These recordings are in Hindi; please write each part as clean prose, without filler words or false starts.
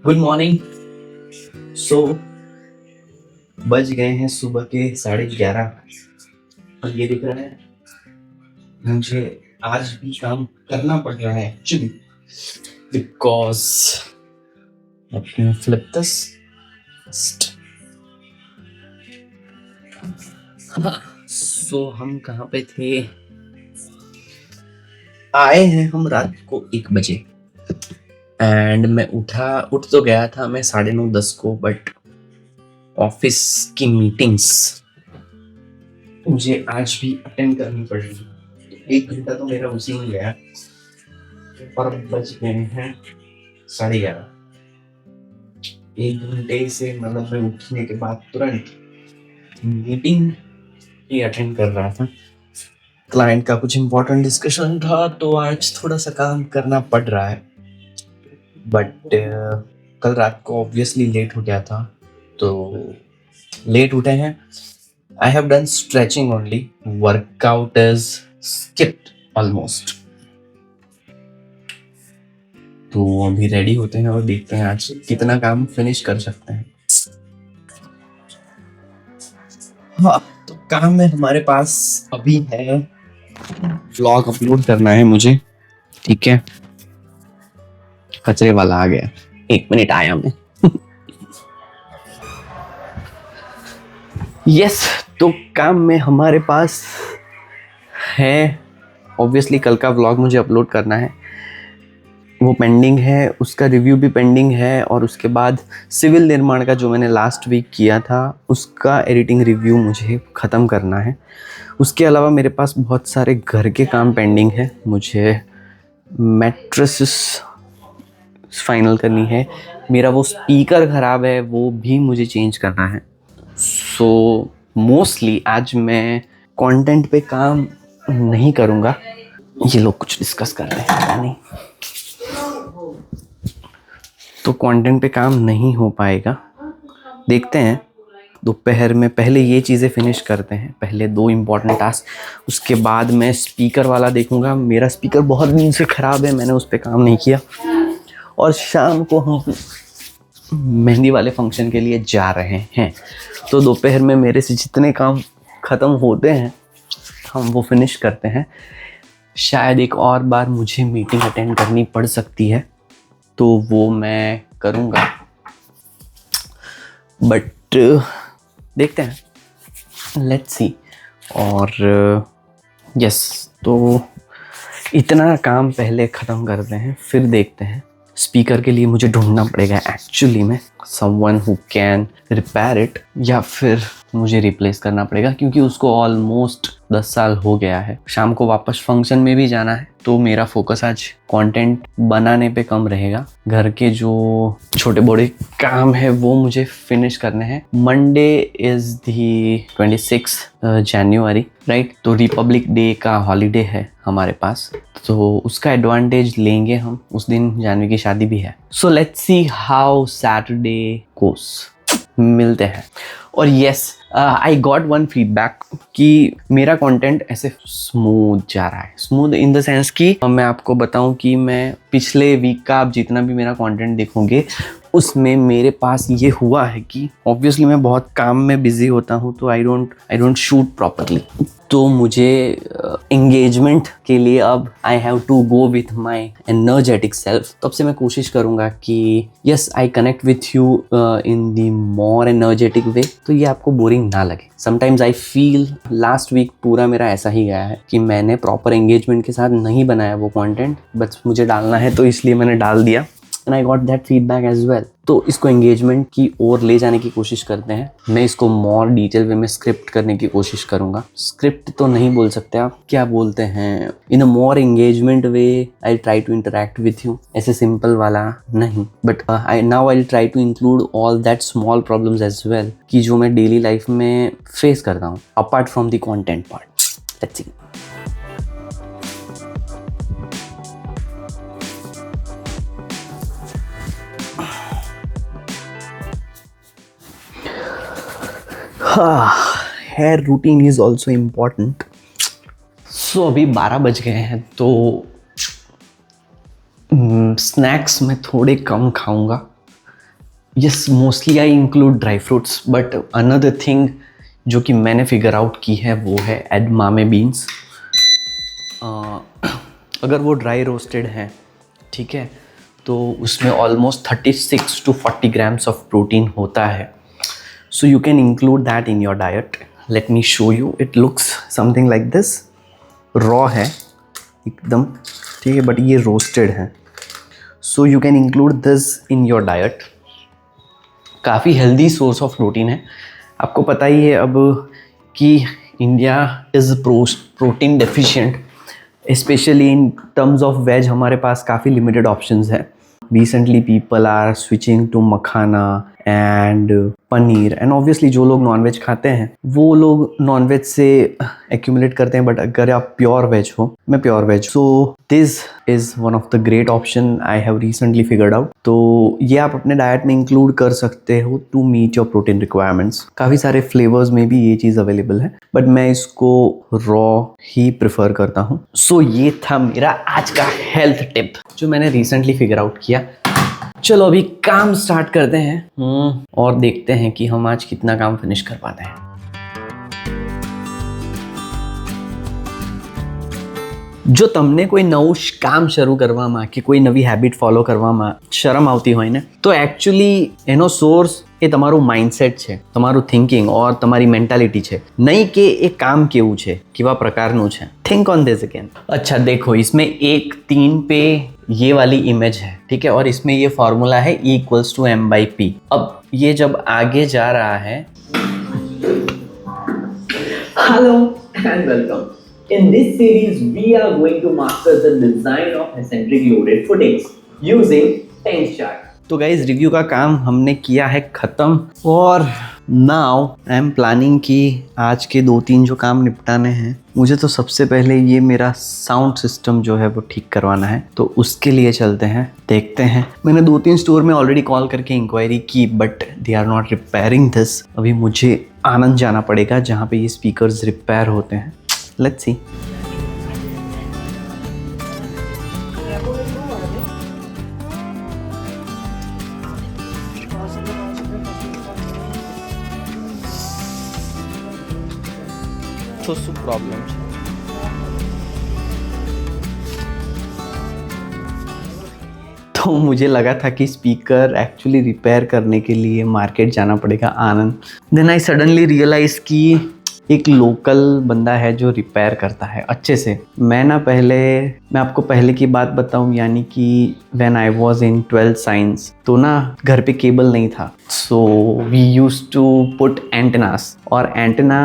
Good morning. सो बज गए हैं सुबह के 11:30 और ये दिख रहा है मुझे आज भी काम करना पड़ रहा है एक्चुअली बिकॉज फ्लिप दिस। सो हम कहाँ पे थे? आए हैं हम रात को 1 बजे एंड मैं उठ तो गया था मैं 9:30 को, बट ऑफिस की मीटिंग्स मुझे आज भी अटेंड करनी पड़ रही। 1 घंटा तो मेरा उसी में गया और अब बज गए हैं 11:30। 1 घंटे से मतलब मैं उठने के बाद तुरंत मीटिंग ही अटेंड कर रहा था। क्लाइंट का कुछ इम्पोर्टेंट डिस्कशन था तो आज थोड़ा सा काम करना पड़ रहा है, बट कल रात को ऑब्वियसली लेट हो गया था तो लेट उठे हैं। I have done stretching only, workout is skipped almost. तो अभी रेडी होते हैं और देखते हैं आज कितना काम फिनिश कर सकते हैं। हाँ, तो काम में हमारे पास अभी है व्लॉग अपलोड करना है मुझे, ठीक है। कचरे वाला आ गया, 1 मिनट आया मैं। यस, तो काम में हमारे पास है ऑब्वियसली कल का व्लॉग मुझे अपलोड करना है, वो पेंडिंग है, उसका रिव्यू भी पेंडिंग है, और उसके बाद सिविल निर्माण का जो मैंने लास्ट वीक किया था उसका एडिटिंग रिव्यू मुझे ख़त्म करना है। उसके अलावा मेरे पास बहुत सारे घर के काम पेंडिंग है। मुझे मैट्रेसेस फाइनल करनी है, मेरा वो स्पीकर ख़राब है वो भी मुझे चेंज करना है। सो मोस्टली आज मैं कंटेंट पे काम नहीं करूँगा। ये लोग कुछ डिस्कस कर रहे हैं या नहीं, तो कंटेंट पे काम नहीं हो पाएगा। देखते हैं, दोपहर में पहले ये चीज़ें फिनिश करते हैं, पहले 2 इम्पॉर्टेंट टास्क, उसके बाद मैं स्पीकर वाला देखूंगा। मेरा स्पीकर बहुत दिन से ख़राब है, मैंने उस पर काम नहीं किया। और शाम को हम मेहंदी वाले फंक्शन के लिए जा रहे हैं, तो दोपहर में मेरे से जितने काम ख़त्म होते हैं हम वो फिनिश करते हैं। शायद एक और बार मुझे मीटिंग अटेंड करनी पड़ सकती है तो वो मैं करूँगा, बट देखते हैं, लेट्स सी। और यस, तो इतना काम पहले ख़त्म करते हैं फिर देखते हैं। स्पीकर के लिए मुझे ढूंढना पड़ेगा एक्चुअली में someone who can repair it, या फिर मुझे रिप्लेस करना पड़ेगा क्योंकि उसको ऑलमोस्ट 10 साल हो गया है। शाम को वापस फंक्शन में भी जाना है तो मेरा फोकस आज कंटेंट बनाने पे कम रहेगा। घर के जो छोटे बड़े काम है वो मुझे फिनिश करने हैं। Monday is the 26 January, right, तो रिपब्लिक डे का हॉलीडे है हमारे पास, तो उसका एडवांटेज लेंगे हम। उस दिन जानवी की शादी भी है। So let's see how Saturday goes. मिलते हैं। और yes, I got one feedback कि मेरा कंटेंट ऐसे स्मूथ जा रहा है। स्मूथ इन द सेंस कि मैं आपको बताऊं कि मैं पिछले वीक का आप जितना भी मेरा कंटेंट देखोगे उसमें मेरे पास ये हुआ है कि ऑब्वियसली मैं बहुत काम में बिजी होता हूँ तो आई डोंट शूट प्रॉपरली। तो मुझे एंगेजमेंट के लिए अब I have to go with my energetic self. तब से मैं कोशिश करूँगा कि yes I connect with you in the more energetic way, तो ये आपको बोरिंग ना लगे। Sometimes I feel last week पूरा मेरा ऐसा ही गया है कि मैंने प्रॉपर एंगेजमेंट के साथ नहीं बनाया वो कंटेंट, बस मुझे डालना है तो इसलिए मैंने डाल दिया, and I got that feedback as well. तो इसको एंगेजमेंट की ओर ले जाने की कोशिश करते हैं। मैं इसको मोर डिटेल वे में स्क्रिप्ट करने की कोशिश करूंगा। स्क्रिप्ट तो नहीं बोल सकते, आप क्या बोलते हैं, in a more engagement way I try to interact with you, ऐसे सिंपल वाला नहीं, but I now I try to include all that small problems as well कि जो मैं डेली लाइफ में फेस करता हूँ apart from the content part. Let's see. Hair routine is also important. So अभी 12 बज गए हैं तो स्नैक्स मैं थोड़े कम खाऊंगा yes, mostly I include dry fruits, but another thing जो कि मैंने फिगर आउट की है वो है एडमामे बीन्स। अगर वो ड्राई रोस्टेड हैं, ठीक है, तो उसमें almost 36 to 40 grams of protein होता है। So you can include that in your diet. Let me show you, it looks something like this. Raw है एकदम, ठीक है, बट ये रोस्टेड है। So you can include this in your diet. काफ़ी हेल्दी सोर्स ऑफ प्रोटीन है। आपको पता ही है अब कि India is protein deficient, specially in terms of ways. हमारे पास काफ़ी लिमिटेड ऑप्शंस है। Recently people are switching to makhana and paneer, and obviously जो लोग नॉनवेज खाते हैं वो लोग नॉनवेज से एक्यूमुलेट करते हैं, बट अगर आप प्योर वेज हो, मैं pure veg, so this is one of the great option I have recently figured out. तो ये आप अपने डाइट में इंक्लूड कर सकते हो to meet your protein requirements. काफ़ी सारे फ्लेवर्स में भी ये चीज़ अवेलेबल है, बट मैं इसको रॉ ही प्रेफर करता हूँ। सो ये था मेरा आज का हेल्थ टिप जो मैंने रिसेंटली फिगर आउट किया। चलो अभी काम स्टार्ट करते हैं और देखते हैं कि हम आज कितना काम फिनिश कर पाते हैं। જો તમને કોઈ નવું કામ શરૂ કરવામાં કે કોઈ નવી હેબિટ ફોલો કરવામાં શરમ આવતી હોય ને, તો એકચ્યુઅલી એનો સોર્સ એ તમારું માઇન્ડસેટ છે, તમારું થિંકિંગ ઓર તમારી મેન્ટાલિટી છે, નહીં કે એ કામ કેવું છે, કેવા પ્રકારનું છે। Think on this again. अच्छा देखो, इसमें 1:3 पे ये वाली इमेज है, ठीक है, और इसमें ये फॉर्मूला है E=m/p। अब ये जब आगे जा रहा है, hello and welcome. In this series, we are going to master the design of eccentric loaded footings using tense chart। तो गाइज रिव्यू का काम हमने किया है ख़त्म, और नाउ आई एम प्लानिंग कि आज के 2-3 जो काम निपटाने हैं, मुझे तो सबसे पहले ये मेरा साउंड सिस्टम जो है वो ठीक करवाना है। तो उसके लिए चलते हैं, देखते हैं। मैंने 2-3 स्टोर में ऑलरेडी कॉल करके इंक्वायरी की, but they are not repairing this. अभी मुझे आनंद जाना पड़ेगा जहाँ पे ये स्पीकर्स रिपेयर होते हैं। Let's see. तो શું प्रॉब्लम છે? तो मुझे लगा था कि स्पीकर एक्चुअली रिपेयर करने के लिए मार्केट जाना पड़ेगा आनंद। देन आई सडनली रियलाइज कि एक लोकल बंदा है जो रिपेयर करता है अच्छे से। मैं आपको पहले की बात बताऊं, यानी कि when I was in 12th science, तो ना घर पे केबल नहीं था, so we used to put antennas. और एंटेना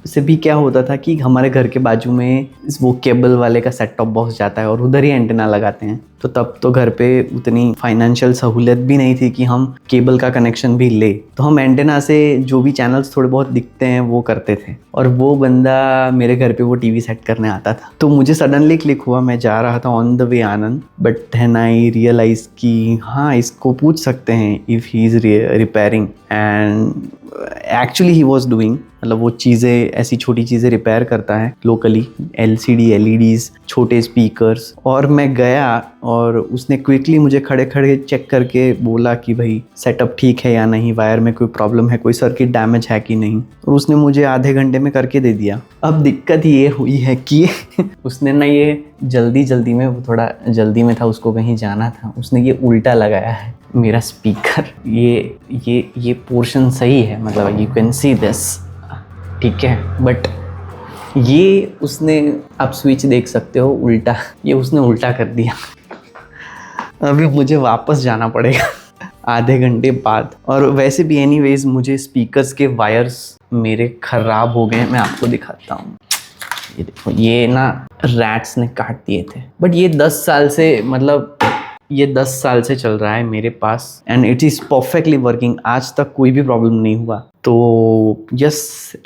से भी क्या होता था कि हमारे घर के बाजू में वो केबल वाले का सेट टॉप बॉक्स जाता है और उधर ही एंटेना लगाते हैं। तो तब तो घर पे उतनी फाइनेंशियल सहूलियत भी नहीं थी कि हम केबल का कनेक्शन भी ले, तो हम एंटेना से जो भी चैनल्स थोड़े बहुत दिखते हैं वो करते थे। और वो बंदा मेरे घर पे वो टीवी सेट करने आता था, तो मुझे सडनली क्लिक हुआ। मैं जा रहा था on the way Anand, but then I realise कि हाँ, इसको पूछ सकते हैं if he is repairing, and actually he was doing. मतलब वो चीज़ें, ऐसी छोटी चीज़ें रिपेयर करता है लोकली, LCD LEDs, छोटे स्पीकर्स। और मैं गया और उसने क्विकली मुझे खड़े खड़े चेक करके बोला कि भाई सेटअप ठीक है या नहीं, वायर में कोई प्रॉब्लम है, कोई सर्किट डैमेज है कि नहीं। और उसने मुझे आधे घंटे में करके दे दिया। अब दिक्कत ये हुई है कि उसने ना ये जल्दी में, वो थोड़ा जल्दी में था, उसको कहीं जाना था, उसने ये उल्टा लगाया है मेरा स्पीकर। ये पोर्शन सही है, मतलब यू कैन सी दिस, ठीक है, बट ये उसने, आप स्विच देख सकते हो उल्टा, ये उसने उल्टा कर दिया। अभी मुझे वापस जाना पड़ेगा आधे घंटे बाद। और वैसे भी एनीवेज मुझे स्पीकर्स के वायर्स मेरे ख़राब हो गए। मैं आपको दिखाता हूँ, ये देखो, ये ना रैट्स ने काट दिए थे, बट ये 10 साल से, मतलब ये 10 साल से चल रहा है मेरे पास, and it is perfectly working. आज तक कोई भी प्रॉब्लम नहीं हुआ। तो यस,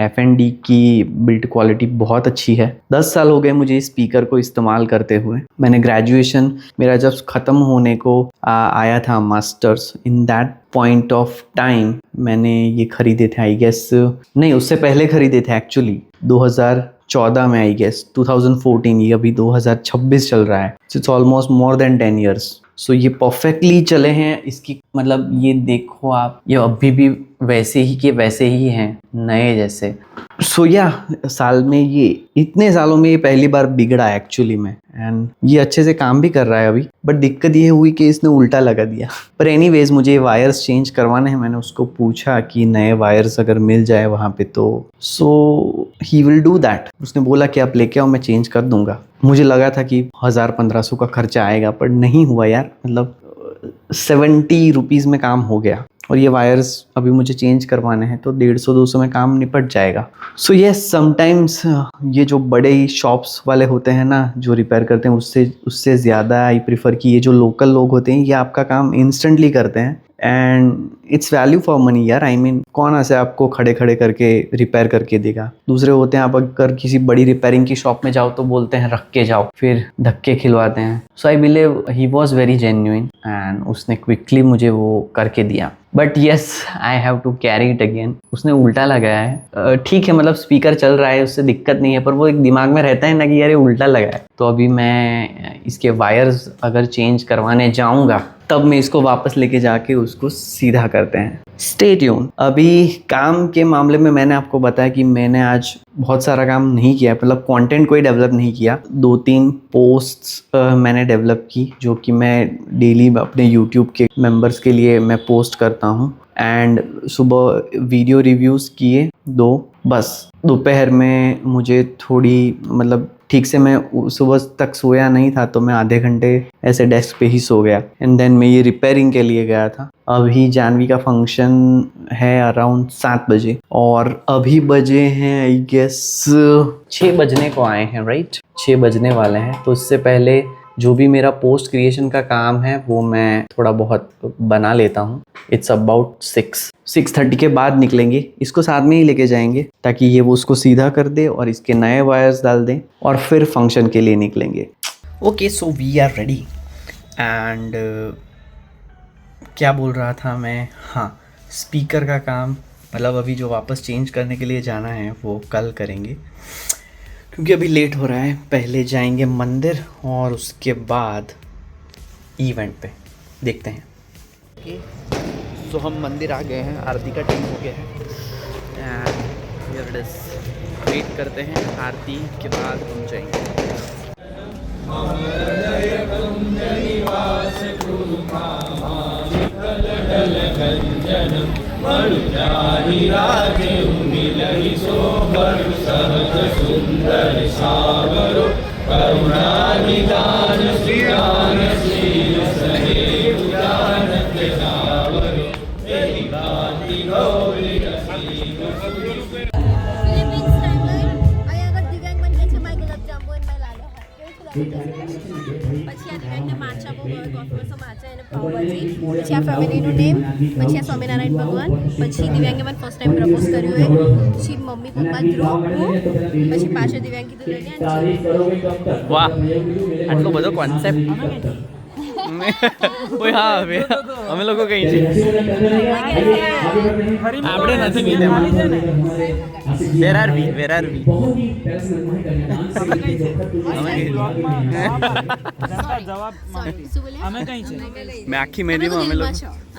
F&D की बिल्ड क्वालिटी बहुत अच्छी है। 10 साल हो गए मुझे इस स्पीकर को इस्तेमाल करते हुए। मैंने ग्रेजुएशन मेरा जब ख़त्म होने को आया था, masters, in that point of time मैंने ये ख़रीदे थे, आई गेस, नहीं उससे पहले ख़रीदे थे एक्चुअली, 2014 में, आई गेस 2014। ये अभी 2026 चल रहा है, it's almost more than 10 years। सो ये परफेक्टली चले हैं। इसकी मतलब ये देखो आप, ये अभी भी वैसे ही के वैसे ही हैं, नए जैसे। सो या साल में ये, इतने सालों में ये पहली बार बिगड़ा एक्चुअली में। एंड ये अच्छे से काम भी कर रहा है अभी, बट दिक्कत ये हुई कि इसने उल्टा लगा दिया। पर एनीवेज मुझे ये वायर्स चेंज करवाने हैं। मैंने उसको पूछा कि नए वायर्स अगर मिल जाए वहाँ पे तो सो ही विल डू दैट। उसने बोला कि आप लेके आओ, मैं चेंज कर दूंगा। मुझे लगा था कि 1000-1500 का खर्चा आएगा, पर नहीं हुआ यार। मतलब 70 रुपीज़ में काम हो गया। और ये वायर्स अभी मुझे चेंज करवाने हैं तो 150-200 में काम निपट जाएगा। सो येस, समटाइम्स ये जो बड़े ही शॉप्स वाले होते हैं ना जो रिपेयर करते हैं, उससे ज़्यादा आई प्रीफर कि ये जो लोकल लोग होते हैं ये आपका काम इंस्टेंटली करते हैं। And it's value for money यार। आई मीन कौन ऐसे आपको खड़े खड़े करके रिपेयर करके देगा। दूसरे होते हैं, आप अगर किसी बड़ी रिपेयरिंग की शॉप में जाओ तो बोलते हैं रख के जाओ, फिर धक्के खिलवाते हैं। So I believe he was very genuine and उसने क्विकली मुझे वो करके दिया। But yes, I have to carry it again. उसने उल्टा लगाया है। ठीक है, मतलब स्पीकर चल रहा है, उससे दिक्कत नहीं है, पर वो एक दिमाग में रहता है ना कि यार ये उल्टा लगा है। तो अभी मैं इसके वायर्स अगर चेंज करवाने जाऊंगा तब मैं इसको वापस लेके जाके उसको सीधा करते हैं। Stay tune. अभी काम के मामले में मैंने आपको बताया कि मैंने आज बहुत सारा काम नहीं किया, मतलब कंटेंट कोई डेवलप नहीं किया। 2-3 पोस्ट्स मैंने डेवलप की जो कि मैं डेली अपने यूट्यूब के मेंबर्स के लिए मैं पोस्ट करता हूँ। एंड सुबह वीडियो रिव्यूज़ किए 2 बस। दोपहर में मुझे थोड़ी मतलब ठीक से मैं सुबह तक सोया नहीं था तो मैं आधे घंटे ऐसे डेस्क पे ही सो गया। एंड देन मैं ये रिपेयरिंग के लिए गया था। अभी जानवी का फंक्शन है अराउंड 7 बजे और अभी बजे हैं आई गेस 6 बजने को आए हैं, राइट? 6 बजने वाले हैं। तो इससे पहले जो भी मेरा पोस्ट क्रिएशन का काम है वो मैं थोड़ा बहुत बना लेता हूँ। इट्स अबाउट 6:30 के बाद निकलेंगे। इसको साथ में ही लेके जाएंगे ताकि ये वो उसको सीधा कर दे और इसके नए वायर्स डाल दें और फिर फंक्शन के लिए निकलेंगे। Okay, so we are ready. And क्या बोल रहा था मैं, हाँ, स्पीकर का काम मतलब अभी जो वापस चेंज करने के लिए जाना है वो कल करेंगे क्योंकि अभी लेट हो रहा है। पहले जाएंगे मंदिर और उसके बाद इवेंट पे देखते हैं। ओके, सो हम मंदिर आ गए हैं, आरती का टाइम हो गया है and here it is. Wait करते हैं, आरती के बाद हम जाएंगे। પછી આ દિવ્યાંગને માચા બહુ ગમે, કોફીનો માચા એને પાવભાજી, પછી આ ફેમિલીનું નેમ, પછી આ સ્વામિનારાયણ ભગવાન, પછી દિવ્યાંગે મને ફર્સ્ટ ટાઈમ પ્રપોઝ કર્યું હોય, પછી મમ્મી પપ્પા ધ્રુવ, હું, પછી પાછળ દિવ્યાંગ કીધું લઈને વાહ, આટલો બધો કોન્સેપ્ટ। ઓય હા, અમે લોકો કઈ છે આપણે નથી મિલેમાં। વેર આર વી શું બોલ્યા? અમે કઈ છે? मैं आखी मेहंदी में हमें लोग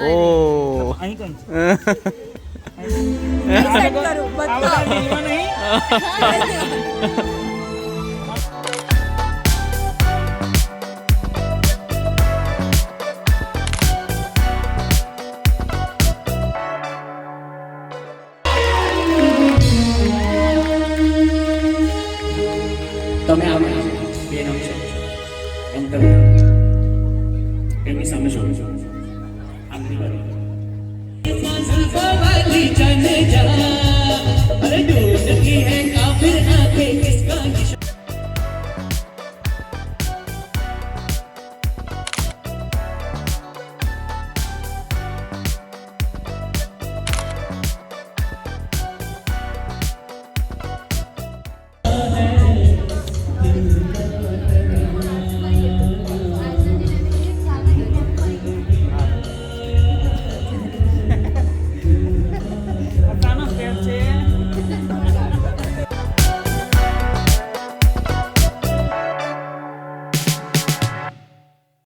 ओ અહીં કઈ છે? સેટ કરું આવડા મિલવા નહીં? તમે આવો બે નામ છે અંકલ એમની સામે જોડો આખરી वाली जाने जा अरे ढूंढती है काफिर आंखें किसका